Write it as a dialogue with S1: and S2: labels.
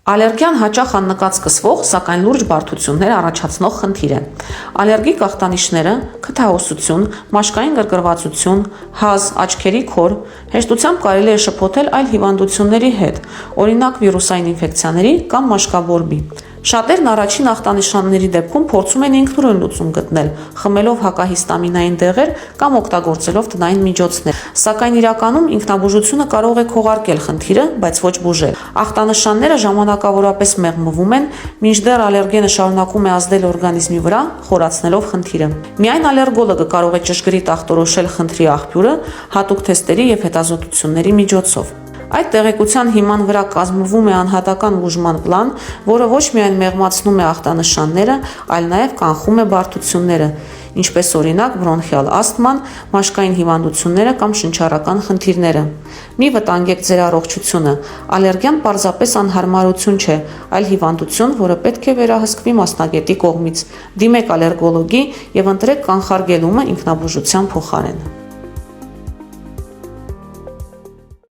S1: Ալերգիան հաճախ աննկատ սկսվող, սակայն լուրջ բարդություններ առաջացնող խնդիր է։ Ալերգիկ ախտանիշները՝ քթահոսություն, մաշկային գրգռվածություն, հազ, աչքերի քոր, հեշտությամբ կարելի է շփոթել այլ հիվանդությունների հետ, օրինակ վիրուսային ինֆեկցիաների կամ մաշկաբորբի։ Շատերն առաջին ախտանշանների դեպքում փորձում են ինքնուրույն լուծում գտնել, խմելով հակահիստամինային դեղեր կամ օգտագործելով տնային միջոցներ, սակայն իրականում ինքնաբուժությունը կարող է քողարկել խնդիրը, բայց ոչ բուժել։ Ախտանշանները ժամանակավորապես մեղմվում են, մինչդեռ ալերգենը շարունակում է ազդել օրգանիզմի վրա, խորացնելով խնդիրը։ Միայն ալերգոլոգը կարող է ճշգրիտ ախտորոշել խնդրի աղբյուրը հատուկ թեստերի և հետազոտությունների միջոցով։ Այդ տեղեկության հիման վրա կազմվում է անհատական բուժման պլան, որը ոչ միայն մեղմացնում է ախտանշանները, այլ նաև կանխում է բարդությունները, ինչպես օրինակ բրոնխիալ ասթման, մաշկային հիվանդությունները կամ շնչառական խնդիրները։ Մի վտանգեք ձեր առողջությունը։ Ալերգիան պարզապես անհարմարություն չէ, այլ հիվանդություն, որը պետք է վերահսկվի մասնագետի կողմից։ Դիմեք ալերգոլոգի և ընտրեք կանխարգելումը ինքնաբուժության փոխարեն։